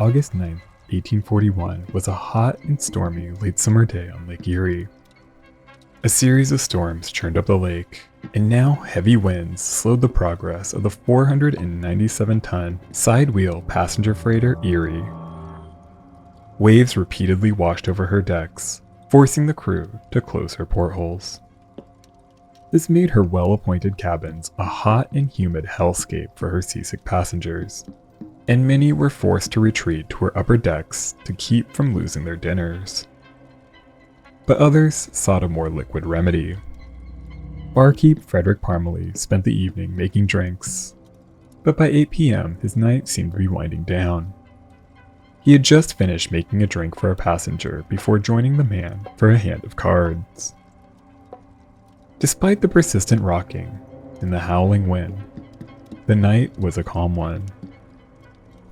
August 9, 1841 was a hot and stormy late summer day on Lake Erie. A series of storms churned up the lake, and now heavy winds slowed the progress of the 497-ton side-wheel passenger freighter Erie. Waves repeatedly washed over her decks, forcing the crew to close her portholes. This made her well-appointed cabins a hot and humid hellscape for her seasick passengers, and many were forced to retreat to her upper decks to keep from losing their dinners. But others sought a more liquid remedy. Barkeep Frederick Parmalee spent the evening making drinks, but by 8 p.m. his night seemed to be winding down. He had just finished making a drink for a passenger before joining the man for a hand of cards. Despite the persistent rocking and the howling wind, the night was a calm one.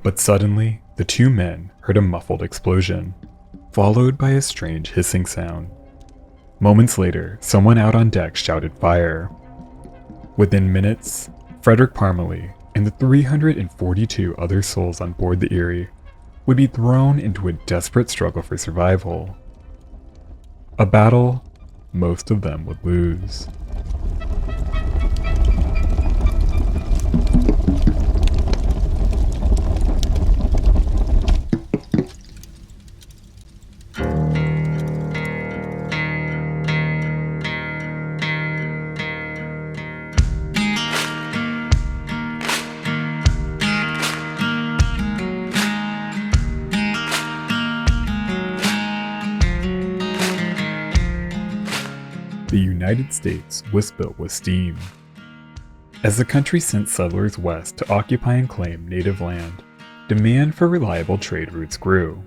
But suddenly, the two men heard a muffled explosion, followed by a strange hissing sound. Moments later, someone out on deck shouted fire. Within minutes, Frederick Parmalee and the 342 other souls on board the Erie would be thrown into a desperate struggle for survival. A battle most of them would lose. The United States was built with steam. As the country sent settlers west to occupy and claim native land, demand for reliable trade routes grew.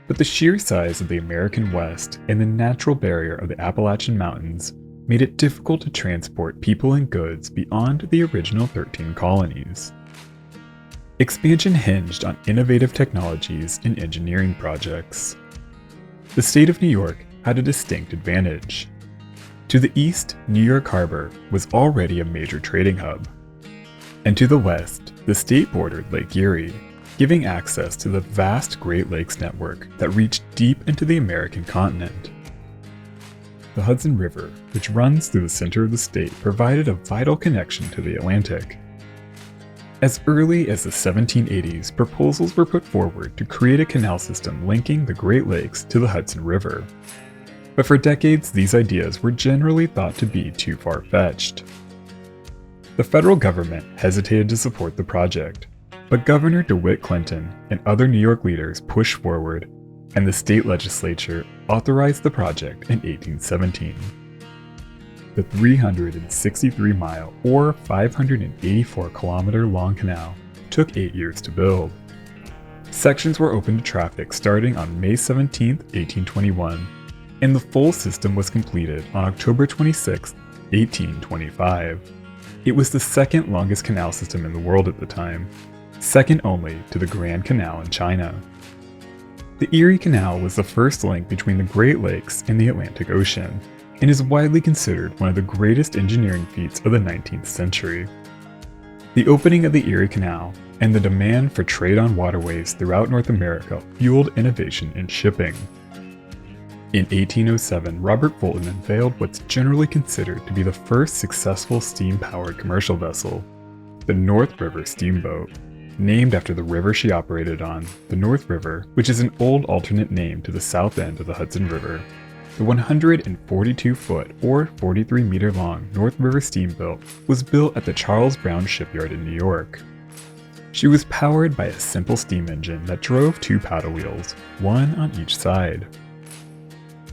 But the sheer size of the American West and the natural barrier of the Appalachian Mountains made it difficult to transport people and goods beyond the original 13 colonies. Expansion hinged on innovative technologies and engineering projects. The state of New York had a distinct advantage. To the east, New York Harbor was already a major trading hub. And to the west, the state bordered Lake Erie, giving access to the vast Great Lakes network that reached deep into the American continent. The Hudson River, which runs through the center of the state, provided a vital connection to the Atlantic. As early as the 1780s, proposals were put forward to create a canal system linking the Great Lakes to the Hudson River. But for decades, these ideas were generally thought to be too far-fetched. The federal government hesitated to support the project, but Governor DeWitt Clinton and other New York leaders pushed forward, and the state legislature authorized the project in 1817. The 363-mile or 584-kilometer-long canal took 8 years to build. Sections were open to traffic starting on May 17, 1821, and the full system was completed on October 26, 1825. It was the second longest canal system in the world at the time, second only to the Grand Canal in China. The Erie Canal was the first link between the Great Lakes and the Atlantic Ocean, and is widely considered one of the greatest engineering feats of the 19th century. The opening of the Erie Canal and the demand for trade on waterways throughout North America fueled innovation in shipping. In 1807, Robert Fulton unveiled what's generally considered to be the first successful steam-powered commercial vessel, the North River steamboat, named after the river she operated on, the North River, which is an old alternate name to the south end of the Hudson River. The 142-foot or 43-meter-long North River steamboat was built at the Charles Brown Shipyard in New York. She was powered by a simple steam engine that drove 2 paddle wheels, one on each side.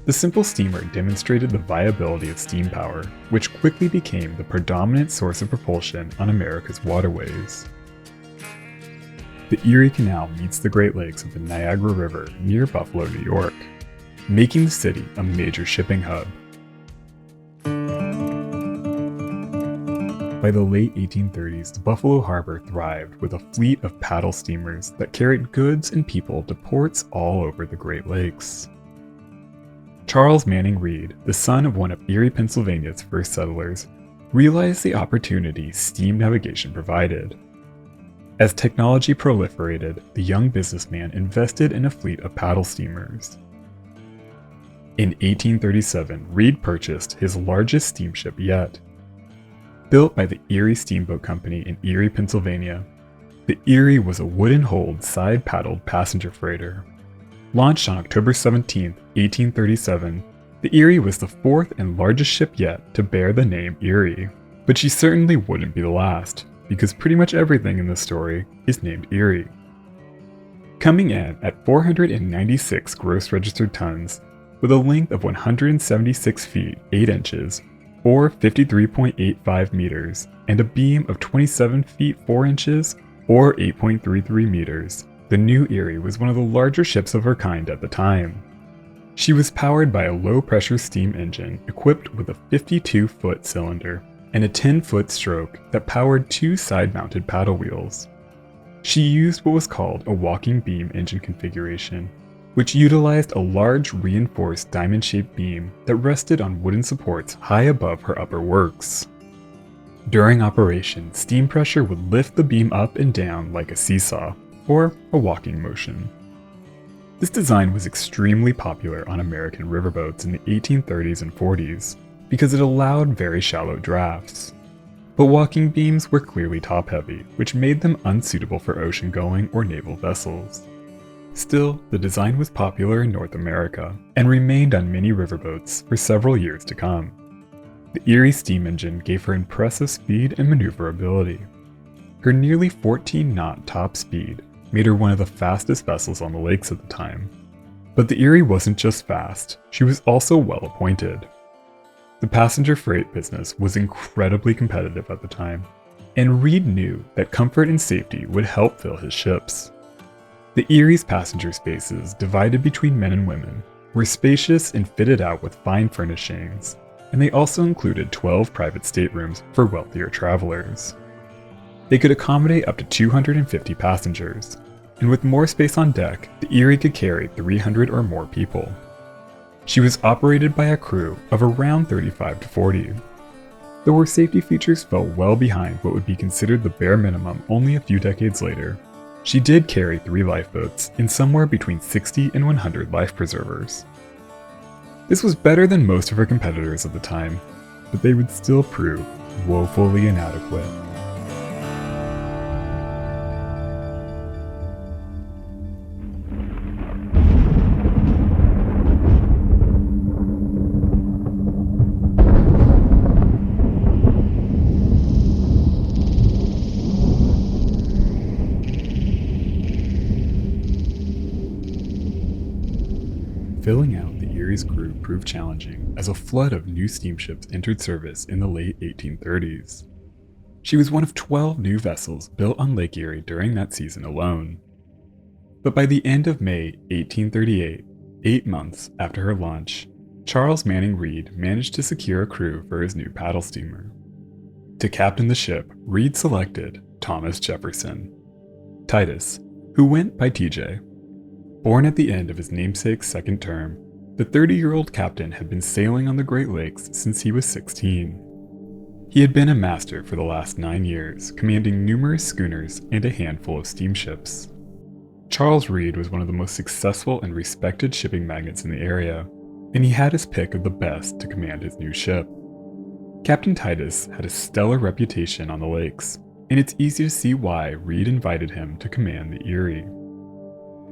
The simple steamer demonstrated the viability of steam power, which quickly became the predominant source of propulsion on America's waterways. The Erie Canal meets the Great Lakes of the Niagara River near Buffalo, New York, making the city a major shipping hub. By the late 1830s, the Buffalo Harbor thrived with a fleet of paddle steamers that carried goods and people to ports all over the Great Lakes. Charles Manning Reed, the son of one of Erie, Pennsylvania's first settlers, realized the opportunity steam navigation provided. As technology proliferated, the young businessman invested in a fleet of paddle steamers. In 1837, Reed purchased his largest steamship yet. Built by the Erie Steamboat Company in Erie, Pennsylvania, the Erie was a wooden-hulled, side-paddled passenger freighter. Launched on October 17, 1837, the Erie was the fourth and largest ship yet to bear the name Erie. But she certainly wouldn't be the last, because pretty much everything in this story is named Erie. Coming in at 496 gross registered tons, with a length of 176 feet 8 inches, or 53.85 meters, and a beam of 27 feet 4 inches, or 8.33 meters, the new Erie was one of the larger ships of her kind at the time. She was powered by a low-pressure steam engine equipped with a 52-foot cylinder and a 10-foot stroke that powered 2 side-mounted paddle wheels. She used what was called a walking beam engine configuration, which utilized a large reinforced diamond-shaped beam that rested on wooden supports high above her upper works. During operation, steam pressure would lift the beam up and down like a seesaw, or a walking motion. This design was extremely popular on American riverboats in the 1830s and 40s because it allowed very shallow drafts. But walking beams were clearly top-heavy, which made them unsuitable for ocean-going or naval vessels. Still, the design was popular in North America and remained on many riverboats for several years to come. The Erie steam engine gave her impressive speed and maneuverability. Her nearly 14-knot top speed made her one of the fastest vessels on the lakes at the time. But the Erie wasn't just fast, she was also well appointed. The passenger freight business was incredibly competitive at the time, and Reed knew that comfort and safety would help fill his ships. The Erie's passenger spaces, divided between men and women, were spacious and fitted out with fine furnishings, and they also included 12 private staterooms for wealthier travelers. They could accommodate up to 250 passengers, and with more space on deck, the Erie could carry 300 or more people. She was operated by a crew of around 35 to 40. Though her safety features fell well behind what would be considered the bare minimum only a few decades later, she did carry 3 lifeboats and somewhere between 60 and 100 life preservers. This was better than most of her competitors at the time, but they would still prove woefully inadequate. Filling out the Erie's crew proved challenging as a flood of new steamships entered service in the late 1830s. She was one of 12 new vessels built on Lake Erie during that season alone. But by the end of May 1838, 8 months after her launch, Charles Manning Reed managed to secure a crew for his new paddle steamer. To captain the ship, Reed selected Thomas Jefferson, Titus, who went by TJ. Born at the end of his namesake's second term, the 30-year-old captain had been sailing on the Great Lakes since he was 16. He had been a master for the last 9 years, commanding numerous schooners and a handful of steamships. Charles Reed was one of the most successful and respected shipping magnates in the area, and he had his pick of the best to command his new ship. Captain Titus had a stellar reputation on the lakes, and it's easy to see why Reed invited him to command the Erie.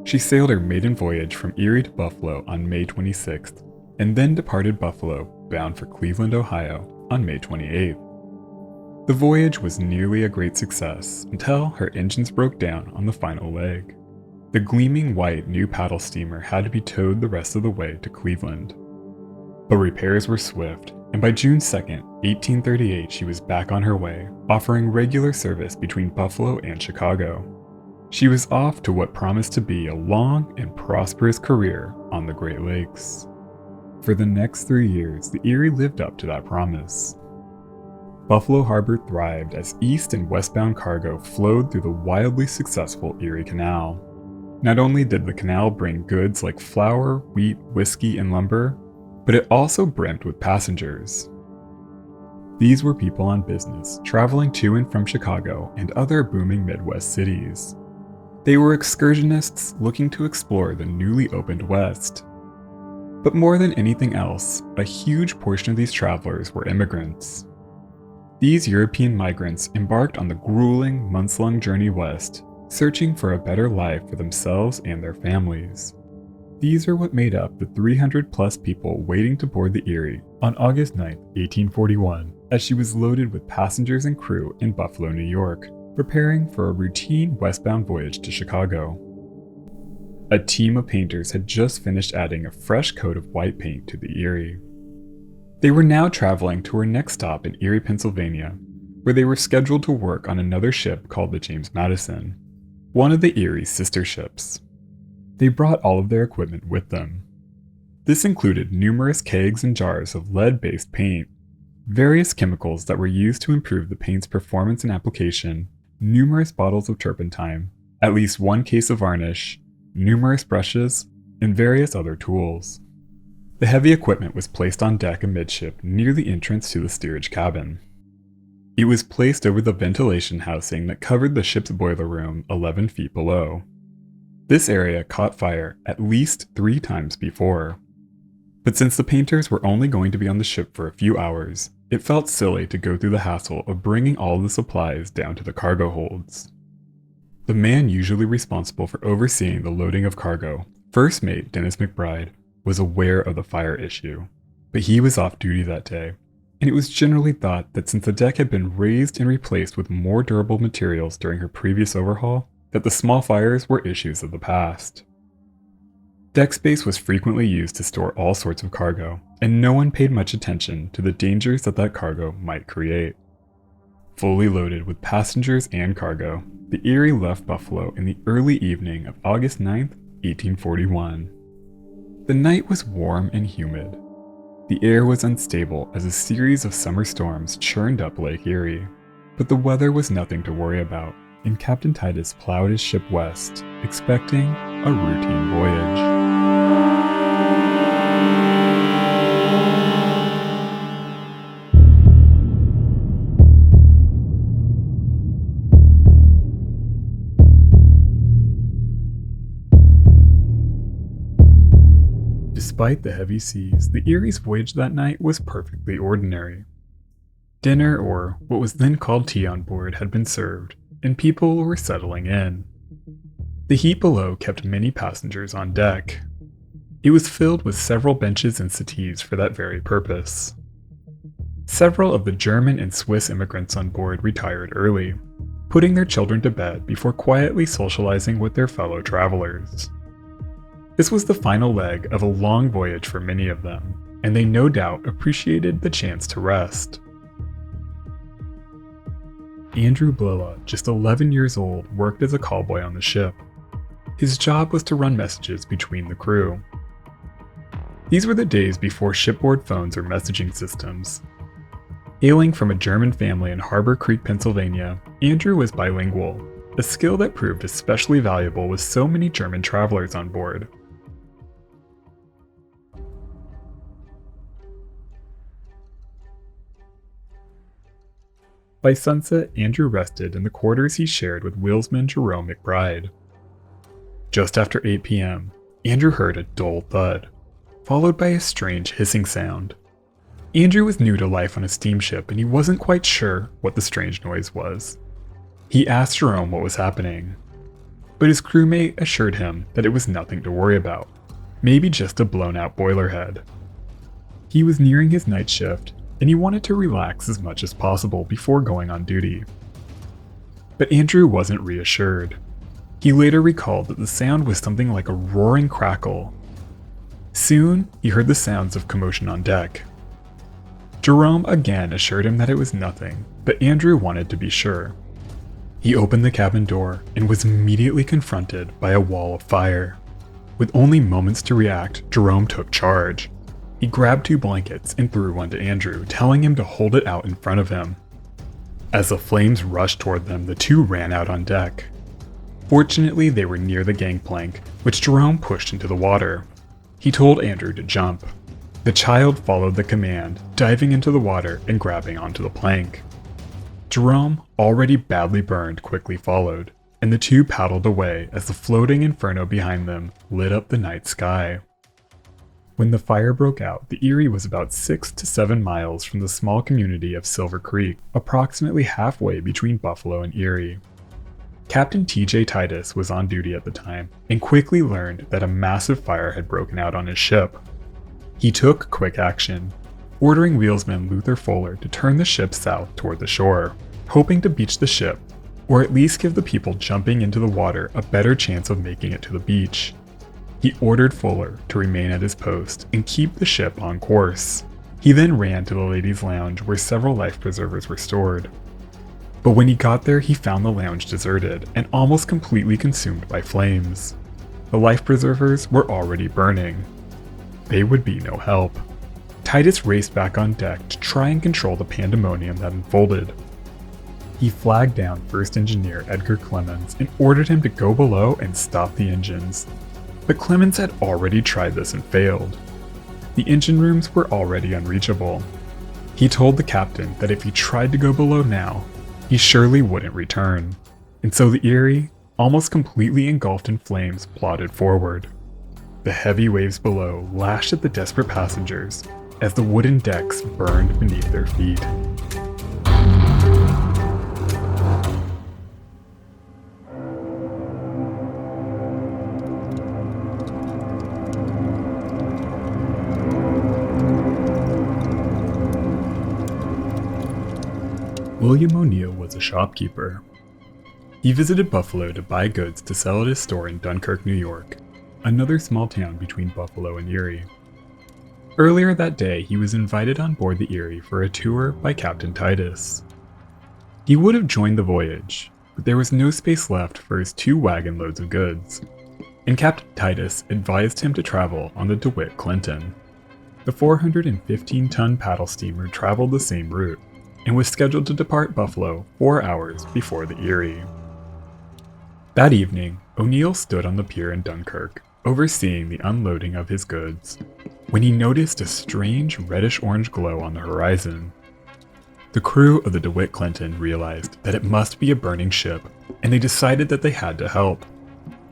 She sailed her maiden voyage from Erie to Buffalo on May 26th, and then departed Buffalo, bound for Cleveland, Ohio, on May 28th. The voyage was nearly a great success until her engines broke down on the final leg. The gleaming white new paddle steamer had to be towed the rest of the way to Cleveland. But repairs were swift, and by June 2nd, 1838 she was back on her way, offering regular service between Buffalo and Chicago. She was off to what promised to be a long and prosperous career on the Great Lakes. For the next 3 years, the Erie lived up to that promise. Buffalo Harbor thrived as east and westbound cargo flowed through the wildly successful Erie Canal. Not only did the canal bring goods like flour, wheat, whiskey, and lumber, but it also brimmed with passengers. These were people on business, traveling to and from Chicago and other booming Midwest cities. They were excursionists looking to explore the newly opened West. But more than anything else, a huge portion of these travelers were immigrants. These European migrants embarked on the grueling, months-long journey west, searching for a better life for themselves and their families. These are what made up the 300-plus people waiting to board the Erie on August 9, 1841, as she was loaded with passengers and crew in Buffalo, New York, preparing for a routine westbound voyage to Chicago. A team of painters had just finished adding a fresh coat of white paint to the Erie. They were now traveling to her next stop in Erie, Pennsylvania, where they were scheduled to work on another ship called the James Madison, one of the Erie's sister ships. They brought all of their equipment with them. This included numerous kegs and jars of lead-based paint, various chemicals that were used to improve the paint's performance and application, numerous bottles of turpentine, at least one case of varnish, numerous brushes, and various other tools. The heavy equipment was placed on deck amidship near the entrance to the steerage cabin. It was placed over the ventilation housing that covered the ship's boiler room 11 feet below. This area caught fire at least 3 times before. But since the painters were only going to be on the ship for a few hours, it felt silly to go through the hassle of bringing all the supplies down to the cargo holds. The man usually responsible for overseeing the loading of cargo, First Mate Dennis McBride, was aware of the fire issue, but he was off duty that day, and it was generally thought that since the deck had been raised and replaced with more durable materials during her previous overhaul, that the small fires were issues of the past. Deck space was frequently used to store all sorts of cargo, and no one paid much attention to the dangers that cargo might create. Fully loaded with passengers and cargo, the Erie left Buffalo in the early evening of August 9, 1841. The night was warm and humid. The air was unstable as a series of summer storms churned up Lake Erie, but the weather was nothing to worry about, and Captain Titus plowed his ship west, expecting a routine voyage. Despite the heavy seas, the Erie's voyage that night was perfectly ordinary. Dinner, or what was then called tea on board, had been served, and people were settling in. The heat below kept many passengers on deck. It was filled with several benches and settees for that very purpose. Several of the German and Swiss immigrants on board retired early, putting their children to bed before quietly socializing with their fellow travelers. This was the final leg of a long voyage for many of them, and they no doubt appreciated the chance to rest. Andrew Blilla, just 11 years old, worked as a callboy on the ship. His job was to run messages between the crew. These were the days before shipboard phones or messaging systems. Hailing from a German family in Harbor Creek, Pennsylvania, Andrew was bilingual, a skill that proved especially valuable with so many German travelers on board. By sunset, Andrew rested in the quarters he shared with wheelsman Jerome McBride. Just after 8 p.m., Andrew heard a dull thud, followed by a strange hissing sound. Andrew was new to life on a steamship and he wasn't quite sure what the strange noise was. He asked Jerome what was happening, but his crewmate assured him that it was nothing to worry about, maybe just a blown-out boiler head. He was nearing his night shift, and he wanted to relax as much as possible before going on duty. But Andrew wasn't reassured. He later recalled that the sound was something like a roaring crackle. Soon, he heard the sounds of commotion on deck. Jerome again assured him that it was nothing, but Andrew wanted to be sure. He opened the cabin door and was immediately confronted by a wall of fire. With only moments to react, Jerome took charge. He grabbed 2 blankets and threw one to Andrew, telling him to hold it out in front of him. As the flames rushed toward them, the 2 ran out on deck. Fortunately, they were near the gangplank, which Jerome pushed into the water. He told Andrew to jump. The child followed the command, diving into the water and grabbing onto the plank. Jerome, already badly burned, quickly followed, and the two paddled away as the floating inferno behind them lit up the night sky. When the fire broke out, the Erie was about 6 to 7 miles from the small community of Silver Creek, approximately halfway between Buffalo and Erie. Captain T.J. Titus was on duty at the time and quickly learned that a massive fire had broken out on his ship. He took quick action, ordering wheelsman Luther Fuller to turn the ship south toward the shore, hoping to beach the ship, or at least give the people jumping into the water a better chance of making it to the beach. He ordered Fuller to remain at his post and keep the ship on course. He then ran to the ladies' lounge where several life preservers were stored. But when he got there, he found the lounge deserted and almost completely consumed by flames. The life preservers were already burning. They would be no help. Titus raced back on deck to try and control the pandemonium that unfolded. He flagged down First Engineer Edgar Clemens and ordered him to go below and stop the engines. But Clemens had already tried this and failed. The engine rooms were already unreachable. He told the captain that if he tried to go below now, he surely wouldn't return. And so the Erie, almost completely engulfed in flames, plodded forward. The heavy waves below lashed at the desperate passengers as the wooden decks burned beneath their feet. William O'Neill was a shopkeeper. He visited Buffalo to buy goods to sell at his store in Dunkirk, New York, another small town between Buffalo and Erie. Earlier that day, he was invited on board the Erie for a tour by Captain Titus. He would have joined the voyage, but there was no space left for his 2 wagon loads of goods, and Captain Titus advised him to travel on the DeWitt Clinton. The 415-ton paddle steamer traveled the same route, and was scheduled to depart Buffalo 4 hours before the Erie. That evening, O'Neill stood on the pier in Dunkirk, overseeing the unloading of his goods, when he noticed a strange reddish-orange glow on the horizon. The crew of the DeWitt Clinton realized that it must be a burning ship, and they decided that they had to help.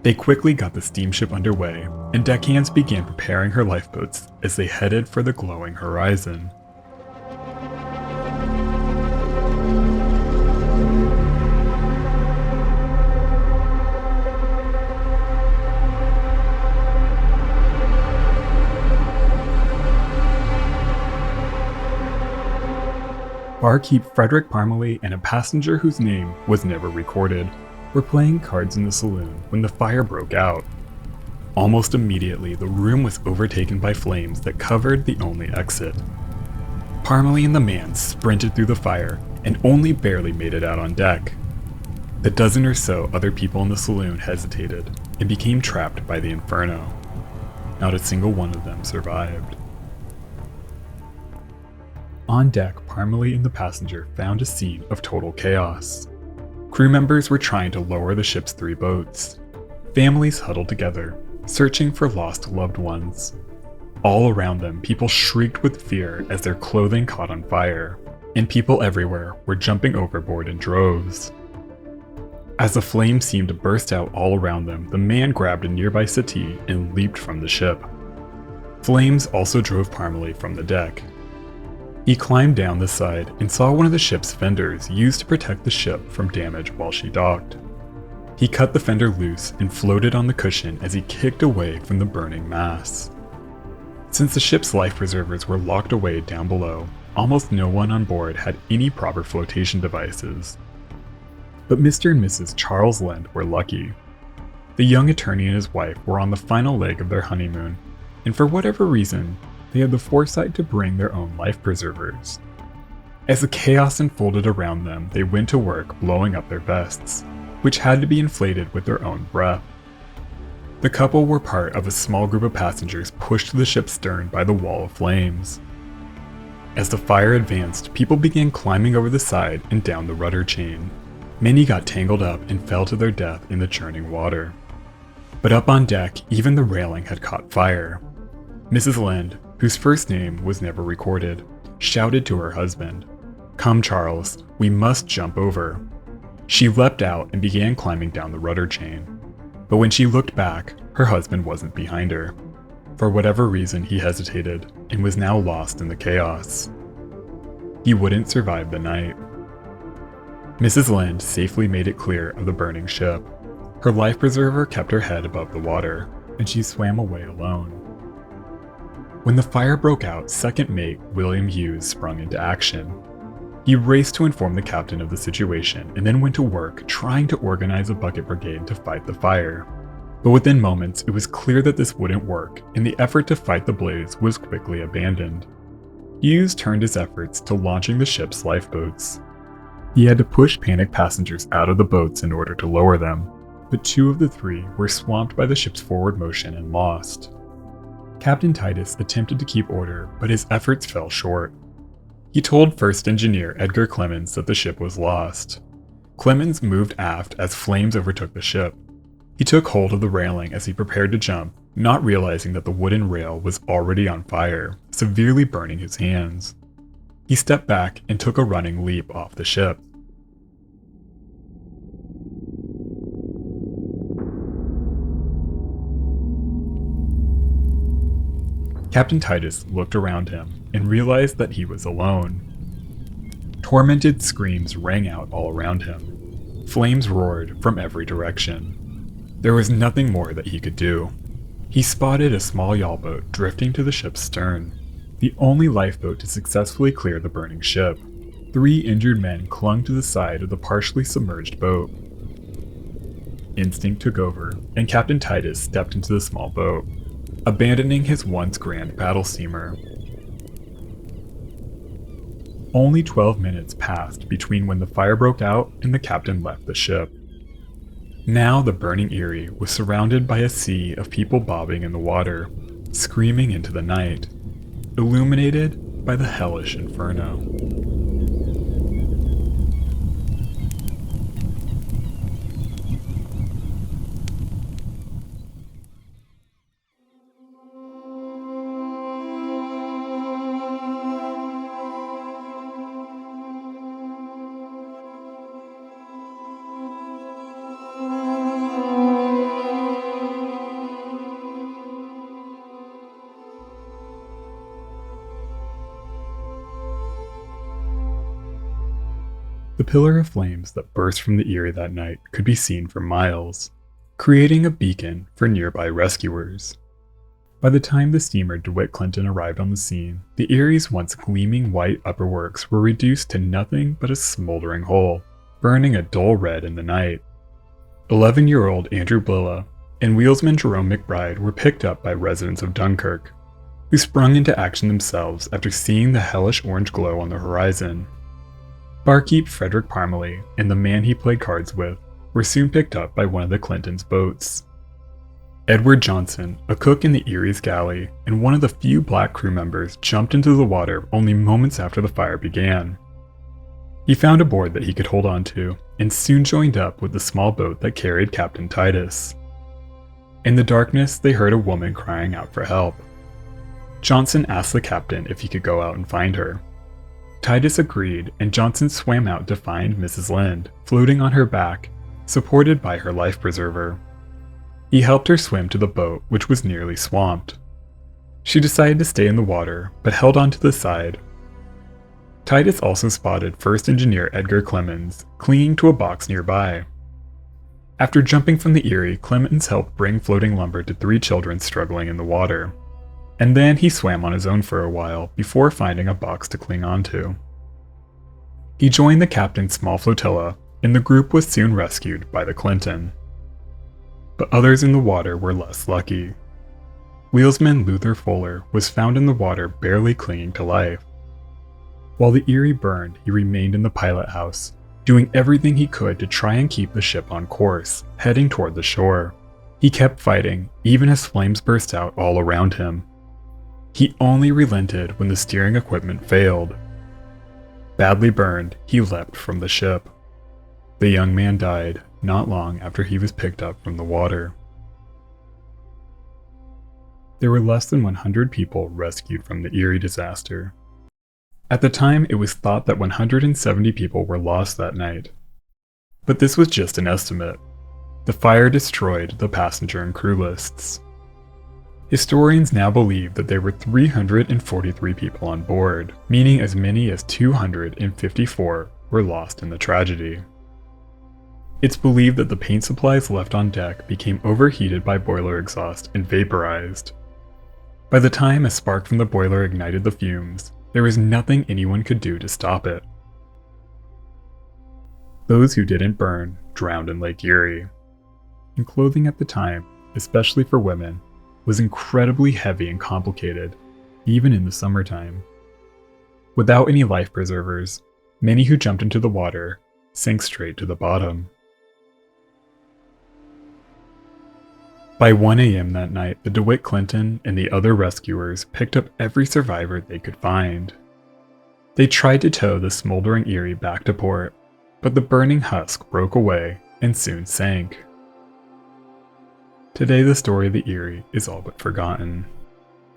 They quickly got the steamship underway, and deckhands began preparing her lifeboats as they headed for the glowing horizon. Barkeep Frederick Parmalee and a passenger whose name was never recorded were playing cards in the saloon when the fire broke out. Almost immediately, the room was overtaken by flames that covered the only exit. Parmalee and the man sprinted through the fire and only barely made it out on deck. The dozen or so other people in the saloon hesitated and became trapped by the inferno. Not a single one of them survived. On deck, Parmalee and the passenger found a scene of total chaos. Crew members were trying to lower the ship's 3 boats. Families huddled together, searching for lost loved ones. All around them, people shrieked with fear as their clothing caught on fire, and people everywhere were jumping overboard in droves. As the flames seemed to burst out all around them, the man grabbed a nearby settee and leaped from the ship. Flames also drove Parmalee from the deck. He climbed down the side and saw one of the ship's fenders used to protect the ship from damage while she docked. He cut the fender loose and floated on the cushion as he kicked away from the burning mass. Since the ship's life preservers were locked away down below, almost no one on board had any proper flotation devices. But Mr. and Mrs. Charles Lend were lucky. The young attorney and his wife were on the final leg of their honeymoon, and for whatever reason, they had the foresight to bring their own life preservers. As the chaos unfolded around them, they went to work blowing up their vests, which had to be inflated with their own breath. The couple were part of a small group of passengers pushed to the ship's stern by the wall of flames. As the fire advanced, people began climbing over the side and down the rudder chain. Many got tangled up and fell to their death in the churning water. But up on deck, even the railing had caught fire. Mrs. Lend, whose first name was never recorded, shouted to her husband, "Come, Charles, we must jump over." She leapt out and began climbing down the rudder chain. But when she looked back, her husband wasn't behind her. For whatever reason, he hesitated and was now lost in the chaos. He wouldn't survive the night. Mrs. Lind safely made it clear of the burning ship. Her life preserver kept her head above the water, and she swam away alone. When the fire broke out, second mate William Hughes sprung into action. He raced to inform the captain of the situation and then went to work trying to organize a bucket brigade to fight the fire. But within moments, it was clear that this wouldn't work, and the effort to fight the blaze was quickly abandoned. Hughes turned his efforts to launching the ship's lifeboats. He had to push panicked passengers out of the boats in order to lower them, but 2 of the 3 were swamped by the ship's forward motion and lost. Captain Titus attempted to keep order, but his efforts fell short. He told First Engineer Edgar Clemens that the ship was lost. Clemens moved aft as flames overtook the ship. He took hold of the railing as he prepared to jump, not realizing that the wooden rail was already on fire, severely burning his hands. He stepped back and took a running leap off the ship. Captain Titus looked around him and realized that he was alone. Tormented screams rang out all around him. Flames roared from every direction. There was nothing more that he could do. He spotted a small yawl boat drifting to the ship's stern, the only lifeboat to successfully clear the burning ship. 3 injured men clung to the side of the partially submerged boat. Instinct took over, and Captain Titus stepped into the small boat, abandoning his once grand battle steamer. Only 12 minutes passed between when the fire broke out and the captain left the ship. Now the burning Erie was surrounded by a sea of people bobbing in the water, screaming into the night, illuminated by the hellish inferno. The pillar of flames that burst from the Erie that night could be seen for miles, creating a beacon for nearby rescuers. By the time the steamer DeWitt Clinton arrived on the scene, the Erie's once gleaming white upperworks were reduced to nothing but a smoldering hole, burning a dull red in the night. 11-year-old Andrew Blilla and wheelsman Jerome McBride were picked up by residents of Dunkirk, who sprung into action themselves after seeing the hellish orange glow on the horizon. Barkeep Frederick Parmalee and the man he played cards with were soon picked up by one of the Clintons' boats. Edward Johnson, a cook in the Erie's galley and one of the few black crew members, jumped into the water only moments after the fire began. He found a board that he could hold on to and soon joined up with the small boat that carried Captain Titus. In the darkness, they heard a woman crying out for help. Johnson asked the captain if he could go out and find her. Titus agreed, and Johnson swam out to find Mrs. Lind, floating on her back, supported by her life preserver. He helped her swim to the boat, which was nearly swamped. She decided to stay in the water, but held on to the side. Titus also spotted First Engineer Edgar Clemens, clinging to a box nearby. After jumping from the Erie, Clemens helped bring floating lumber to 3 children struggling in the water. And then he swam on his own for a while before finding a box to cling onto. He joined the captain's small flotilla, and the group was soon rescued by the Clinton. But others in the water were less lucky. Wheelsman Luther Fuller was found in the water barely clinging to life. While the Erie burned, he remained in the pilot house, doing everything he could to try and keep the ship on course, heading toward the shore. He kept fighting, even as flames burst out all around him. He only relented when the steering equipment failed. Badly burned, he leapt from the ship. The young man died not long after he was picked up from the water. there were less than 100 people rescued from the Erie disaster. At the time, it was thought that 170 people were lost that night. But this was just an estimate. The fire destroyed the passenger and crew lists. Historians now believe that there were 343 people on board, meaning as many as 254 were lost in the tragedy. It's believed that the paint supplies left on deck became overheated by boiler exhaust and vaporized. By the time a spark from the boiler ignited the fumes, there was nothing anyone could do to stop it. Those who didn't burn drowned in Lake Erie. And clothing at the time, especially for women, was incredibly heavy and complicated, even in the summertime. Without any life preservers, many who jumped into the water sank straight to the bottom. By 1 a.m. that night, the DeWitt Clinton and the other rescuers picked up every survivor they could find. They tried to tow the smoldering Erie back to port, but the burning husk broke away and soon sank. Today, the story of the Erie is all but forgotten.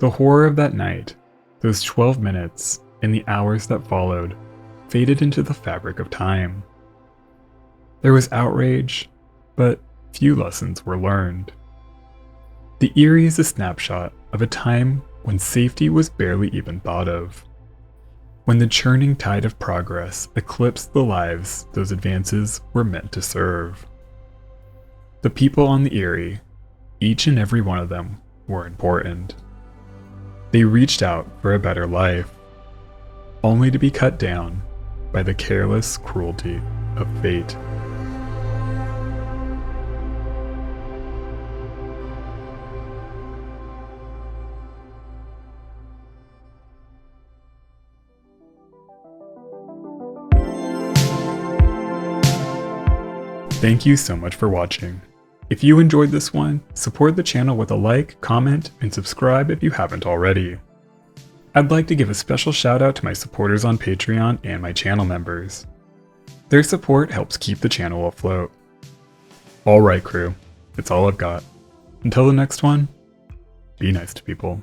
The horror of that night, those 12 minutes, and the hours that followed, faded into the fabric of time. There was outrage, but few lessons were learned. The Erie is a snapshot of a time when safety was barely even thought of, when the churning tide of progress eclipsed the lives those advances were meant to serve. The people on the Erie, each and every one of them, were important. They reached out for a better life, only to be cut down by the careless cruelty of fate. Thank you so much for watching. If you enjoyed this one, support the channel with a like, comment, and subscribe if you haven't already. I'd like to give a special shout out to my supporters on Patreon and my channel members. Their support helps keep the channel afloat. Alright crew, that's all I've got. Until the next one, be nice to people.